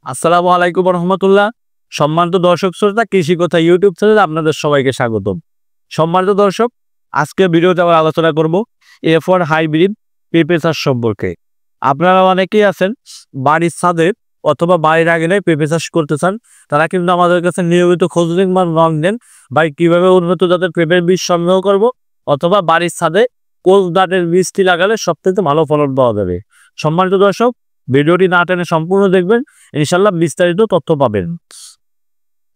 আসসালামু আলাইকুম রহমতুল্লাহ। সম্মানিত দর্শক শ্রোতা, কৃষি কথা ইউটিউব চ্যানেলে আপনাদের সবাইকে স্বাগতম। সম্মানিত দর্শক, আজকে ভিডিওতে আমরা আলোচনা করব F1 হাইব্রিড পেঁপে চাষ সম্পর্কে। আপনারা অনেকেই আছেন বাড়ির ছাদে অথবা বাড়ির আঙিনায় পেঁপে চাষ করতে চান। তারা কিন্তু আমাদের কাছে নিয়মিত খোঁজ নিন বা নক দেন, ভাই কীভাবে উন্নত জাতের পেঁপের বীজ সংগ্রহ করব, অথবা বাড়ির ছাদে কোন জাতের বীজটি লাগালে সবথেকে ভালো ফলন পাওয়া যাবে। সম্মানিত দর্শক, ভিডিওটি না টেনে সম্পূর্ণ দেখবেন, ইনশাল্লাহ বিস্তারিত তথ্য পাবেন।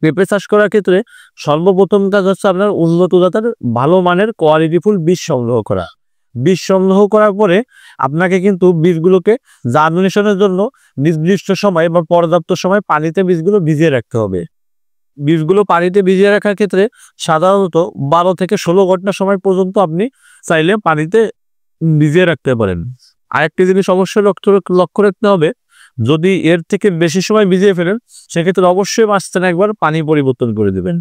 পেঁপে চাষ করার ক্ষেত্রে সর্বপ্রথম কাজ হচ্ছে আপনার উন্নত জাতের ভালো মানের কোয়ালিটিফুল বীজ সংগ্রহ করা। বীজ সংগ্রহ করার পরে আপনাকে কিন্তু বীজগুলোকে জার্মিনেশনের জন্য নির্দিষ্ট সময় বা পর্যাপ্ত সময় পানিতে বীজগুলো ভিজিয়ে রাখতে হবে। বীজগুলো পানিতে ভিজিয়ে রাখার ক্ষেত্রে সাধারণত 12 থেকে 16 ঘন্টা সময় পর্যন্ত আপনি চাইলে পানিতে ভিজিয়ে রাখতে পারেন। আরেকটি জিনিস অবশ্যই লক্ষ্য রাখতে হবে, যদি এর থেকে বেশি সময় ভিজিয়ে ফেলেন সেক্ষেত্রে অবশ্যই মাঝখানে একবার পানি পরিবর্তন করে দেবেন।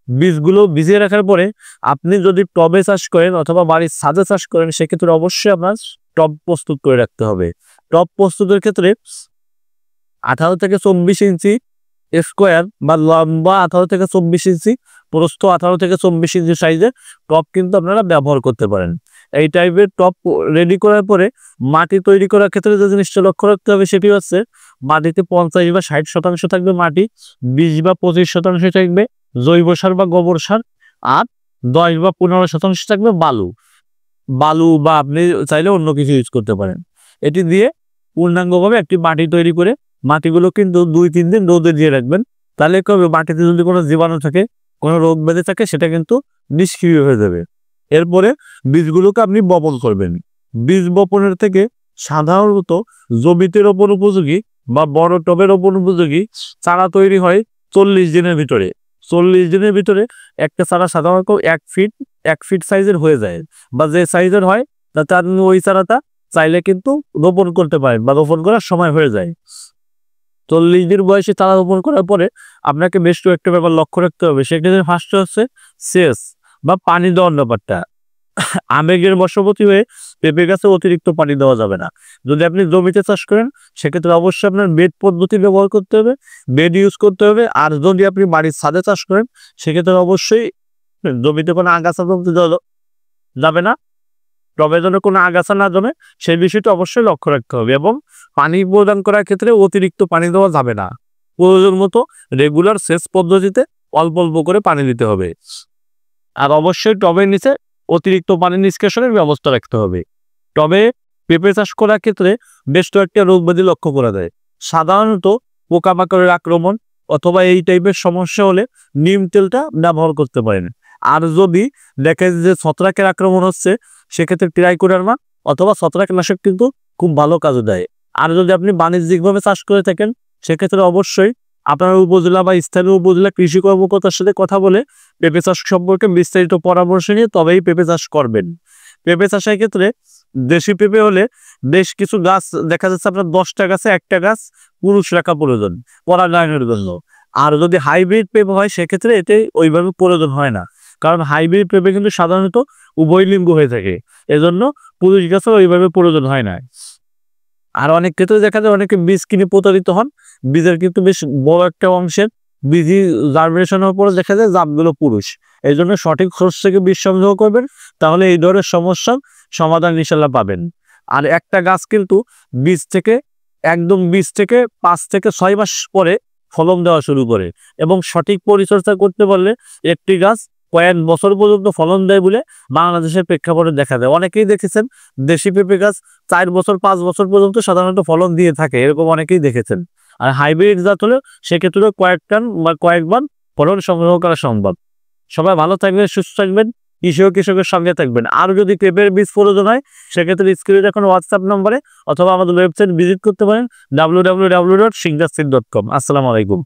বীজগুলো ভিজিয়ে রাখার পরে আপনি যদি টবে চাষ করেন অথবা বাড়ির ছাদে চাষ করেন সেক্ষেত্রে অবশ্যই আপনার টব প্রস্তুত করে রাখতে হবে। টব প্রস্তুতের ক্ষেত্রে 18 থেকে 24 ইঞ্চি স্কোয়ার বা লম্বা 18 থেকে 24 ইঞ্চি, প্রস্থ 18 থেকে 24 ইঞ্চি সাইজের টব কিন্তু আপনারা ব্যবহার করতে পারেন। এই টাইপের টব রেডি করার পরে মাটি তৈরি করার ক্ষেত্রে যে জিনিসটা লক্ষ্য রাখতে হবে সেটি হচ্ছে মাটিতে 50 বা 60% থাকবে মাটি, 20 বা 25% থাকবে জৈব সার বা গোবর সার, আর 10 বা 15% থাকবে বালু বা আপনি চাইলে অন্য কিছু ইউজ করতে পারেন। এটি দিয়ে পূর্ণাঙ্গভাবে একটি মাটি তৈরি করে মাটিগুলো কিন্তু 2-3 দিন রোদে দিয়ে রাখবেন। তাহলে কি হবে, মাটিতে যদি কোনো জীবাণু থাকে, কোনো রোগ ব্যাধি থাকে, সেটা কিন্তু নিষ্ক্রিয় হয়ে যাবে। এরপরে বীজগুলোকে আপনি বপন করবেন। বীজ বপনের থেকে সাধারণত জমিতে রোপণ উপযোগী বা বড় টবের রোপণ উপযোগী চারা তৈরি হয় 40 দিনের ভিতরে। 40 দিনের ভিতরে একটা চারা সাধারণত 1 ফিট সাইজের হয়ে যায়, বা যে সাইজের হয় তাতে আপনি ওই চারাটা চাইলে কিন্তু রোপণ করতে পারেন বা রোপণ করার সময় হয়ে যায়। 40 দিন বয়সে চারা রোপণ করার পরে আপনাকে বেশ কয়েকটা ব্যাপার লক্ষ্য রাখতে হবে। সেক্ষেত্রে ফার্স্ট হচ্ছে সেচ বা পানি দেওয়ার ব্যাপারটা। আবেগের বশবর্তী হয়ে পেঁপে গাছে অতিরিক্ত পানি দেওয়া যাবে না। যদি আপনি জমিতে চাষ করেন সেক্ষেত্রে অবশ্যই আপনার বেড পদ্ধতি ব্যবহার করতে হবে, বেড ইউজ করতে হবে। আর যদি আপনি বাড়ির ছাদে চাষ করেন সেক্ষেত্রে অবশ্যই জমিতে কোনো আগাছা জমতে যাবে না, টবে যেন কোনো আগাছা না জমে সেই বিষয়টা অবশ্যই লক্ষ্য রাখতে হবে। এবং পানি প্রদান করার ক্ষেত্রে অতিরিক্ত পানি দেওয়া যাবে না, প্রয়োজন মতো রেগুলার সেচ পদ্ধতিতে অল্প অল্প করে পানি দিতে হবে। আর অবশ্যই টবের নিচে অতিরিক্ত পানি নিষ্কাশনের ব্যবস্থা রাখতে হবে। টবে পেঁপে চাষ করার ক্ষেত্রে বেশ কয়েকটা রোগ ব্যাধি লক্ষ্য করা যায়। সাধারণত পোকামাকড়ের আক্রমণ অথবা এই টাইপের সমস্যা হলে নিম তেলটা ব্যবহার করতে পারেন। আর যদি দেখেন যে ছত্রাকের আক্রমণ হচ্ছে সেক্ষেত্রে ট্রাইকোডার্মা অথবা ছত্রাকনাশক কিন্তু খুব ভালো কাজে দেয়। আর যদি আপনি বাণিজ্যিকভাবে চাষ করে থাকেন সেক্ষেত্রে অবশ্যই আপনার উপজেলা বা স্থানীয় উপজেলা কৃষি কর্মকর্তার সাথে কথা বলে পেঁপে চাষ সম্পর্কে বিস্তারিত পরামর্শ নিয়ে তবেই পেঁপে চাষ করবেন। পেঁপে চাষের ক্ষেত্রে দেশি পেঁপে হলে বেশ কিছু গাছ দেখা যাচ্ছে আপনার 10টা গাছে একটা গাছ পুরুষ রাখা প্রয়োজন পরাগায়নের জন্য। আর যদি হাইব্রিড পেঁপে হয় সেক্ষেত্রে এতে ওইভাবে প্রয়োজন হয় না, কারণ হাইব্রিড পেঁপে কিন্তু সাধারণত উভয় লিঙ্গ হয়ে থাকে, এজন্য পুরুষ গাছের ওইভাবে প্রয়োজন হয় না। আর অনেক ক্ষেত্রে দেখা যায় অনেকে বীজ কিনে প্রতারিত হন। বীজের কিন্তু বেশ বড় একটা অংশের বীজই জার্মিনেশন হওয়ার পরে দেখা যায় জাতগুলো পুরুষ। এই জন্য সঠিক সোর্স থেকে বীজ সংগ্রহ করবেন, তাহলে এই ধরনের সমস্যার সমাধান ইনশাল্লাহ পাবেন। আর একটা গাছ কিন্তু বীজ থেকে 5 থেকে 6 মাস পরে ফলন দেওয়া শুরু করে, এবং সঠিক পরিচর্যা করতে পারলে একটি গাছ কয়েক বছর পর্যন্ত ফলন দেয় বলে বাংলাদেশের প্রেক্ষাপটে দেখা যায়। অনেকেই দেখেছেন দেশি পেঁপে গাছ 4 বছর 5 বছর পর্যন্ত সাধারণত ফলন দিয়ে থাকে, এরকম অনেকেই দেখেছেন। আর হাইব্রিড জাত হলে সেক্ষেত্রে কয়েক টান বা কয়েকবার ফলন সংগ্রহ করা সম্ভব। সবাই ভালো থাকবেন, সুস্থ থাকবেন, কৃষকের সঙ্গে থাকবেন। আর যদি পেঁপের বীজ প্রয়োজন হয় সেক্ষেত্রে স্ক্রিনে এখন হোয়াটসঅ্যাপ নম্বরে অথবা আমাদের ওয়েবসাইট ভিজিট করতে পারেন www.singdaseed.com। আসসালামু আলাইকুম।